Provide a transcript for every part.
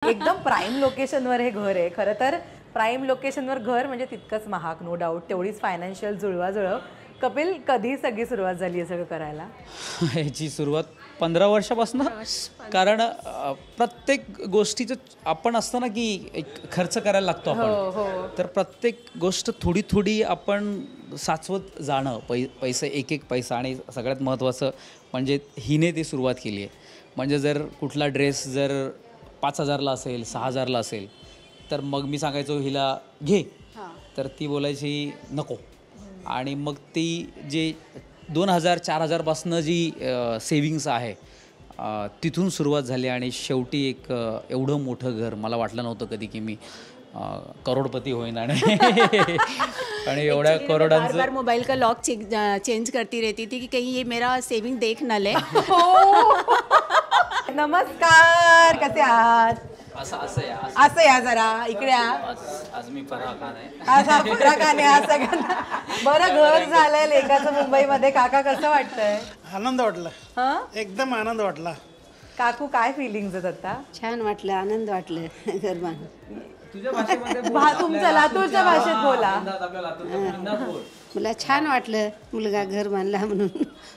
एकदम प्राईम लोकेशनवर हे घर आहे. खरं तर प्राईम लोकेशनवर घर म्हणजे तितकंच महाग, नो डाऊट. तेवढीच फायनान्शियल जुळवाजुळव. कपिल, कधी सगळी सुरुवात झाली हे सगळं करायला? ह्याची सुरुवात 15 वर्षापासून. कारण प्रत्येक गोष्टीचं आपण असतं ना की एक खर्च करायला लागतो आपण. तर प्रत्येक गोष्ट थोडी थोडी आपण साचवत जाणं, पैसे एक एक पैसा. आणि सगळ्यात महत्त्वाचं म्हणजे हिने ती सुरुवात केली आहे. म्हणजे जर कुठला ड्रेस जर 5,000ला असेल, 6,000ला असेल, तर मग मी सांगायचो हिला घे, तर ती बोलायची नको. आणि मग ती जे 2,000-4,000पासनं जी सेविंग्स आहे तिथून सुरुवात झाली. आणि शेवटी एक एवढं मोठं घर मला वाटलं नव्हतं कधी की मी करोडपती होईन. आणि एवढ्या करोडांचं बार मोबाईल का लॉक चेंज करती रहती थी कि कहीं ये मेरा सेविंग देख न ले. नमस्कार, कसे आहात? असं या जरा इकडे. आज मी फराह खान आहे. आज सगळ्यांना बरं घर झालंय लेकाचं मुंबईमध्ये. काका, कसं वाटतंय? आनंद वाटला, एकदम आनंद वाटला. काकू, काय फिलिंग्स आहेत आता? छान वाटलं, आनंद वाटलं घर बांधून. तुझ्या भाषेमध्ये तुमच्या लातूरच्या भाषेत बोला. मला छान वाटलं मुलगा घर बांधला म्हणून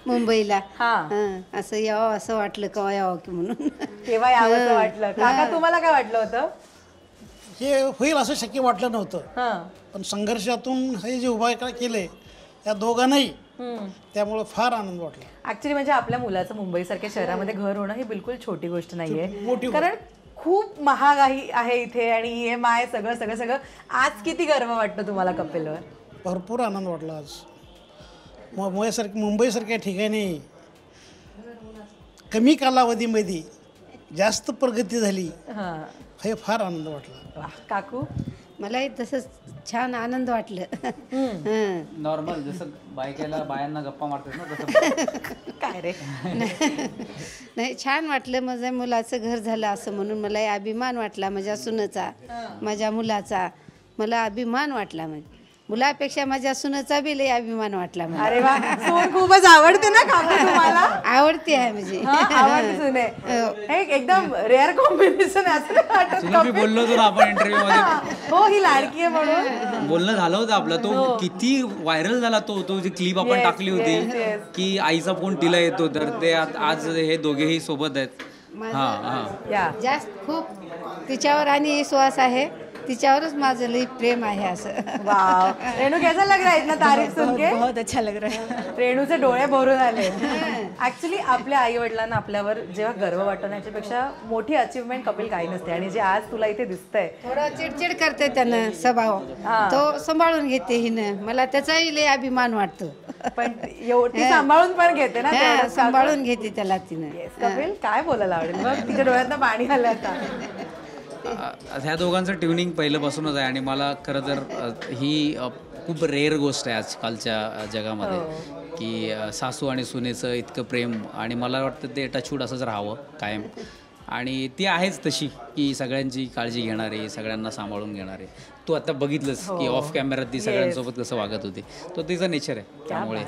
मुंबईला. असं यावं असं वाटलं, केव्हा यावं की म्हणून. तेव्हा यावं वाटलं. काका, तुम्हाला काय वाटलं होतं? हे होईल असं शक्य वाटलं नव्हतं, पण संघर्षातून हे जे उभा केले या दोघांनाही, त्यामुळे फार आनंद वाटला. ऍक्च्युली म्हणजे आपल्या मुलाचं मुंबईसारख्या शहरामध्ये घर होणं ही बिलकुल छोटी गोष्ट नाहीये. कारण खूप महागाई आहे इथे आणि EMI सगळं सगळं सगळं. आज किती गर्व वाटतं तुम्हाला कपिलवर? भरपूर आनंद वाटला आज. मुंबईसारख्या ठिकाणी कमी कालावधीमध्ये जास्त प्रगती झाली, हे फार आनंद वाटला. काकू, मलाही तसंच छान आनंद वाटलं. नॉर्मल जसं बायांना गप्पा मारतात ना तसं. काय रे? नाही, छान वाटलं. माझ्या मुलाचं घर झालं असं म्हणून मलाही अभिमान वाटला. माझ्या सुनेचा, माझ्या मुलाचा मला अभिमान वाटला. म्हणजे मुलापेक्षा माझ्या सुनेचा बी लई अभिमान वाटला मला. अरे वा, सून खूपच आवडते ना काकू तुम्हाला? आवडते आहे म्हणजे. आवडते सुने. एकदम रेअर कॉम्बिनेशन आहे असं वाटत. तुला मी बोललो होतो ना आपण इंटरव्ह्यू मध्ये. हो, ही लाडकी आहे म्हणून बोलणं झालं होतं आपलं. तो किती व्हायरल झाला तो जी क्लिप आपण टाकली होती की आईचा फोन तिला येतो. तर ते आज हे दोघेही सोबत आहेत. जास्त खूप तिच्यावर आणि विश्वास आहे. तिच्यावरच माझं लई प्रेम आहे असं. वाव, रेणू, कैसा लग रहा है इतना तारीफ सुन के? बहुत अच्छा लग रहा है. रेणूचे डोळे भरून आले. ऍक्च्युली आपल्या आई वडिलांना आपल्यावर जेव्हा गर्व वाटण्याच्यापेक्षा मोठी अचीवमेंट कपिल काही नसते. आणि जे आज तुला इथे दिसतंय, थोडं चिडचिड करते त्यानं स्वभाव, तो सांभाळून घेते हिनं. मला त्याचाही लई अभिमान वाटतो. पण ती सांभाळून पण घेते ना, सांभाळून घेते त्याला तिनं. कपिल, काय बोलायला आवडेल मग? तिच्या डोळ्यातनं पाणी आलं आता. ह्या दोघांचं ट्युनिंग पहिल्यापासूनच आहे. आणि मला खरं तर ही खूप रेअर गोष्ट आहे आजकालच्या जगामध्ये की सासू आणि सुनेचं इतकं प्रेम. आणि मला वाटतं ते टचवूड असंच राहावं कायम. आणि ती आहेच तशी की सगळ्यांची काळजी घेणारी, सगळ्यांना सांभाळून घेणारी. तू आता बघितलंस की ऑफ कॅमेरा ती सगळ्यांसोबत कसं वागत होती. तो तिचं नेचर आहे. त्यामुळे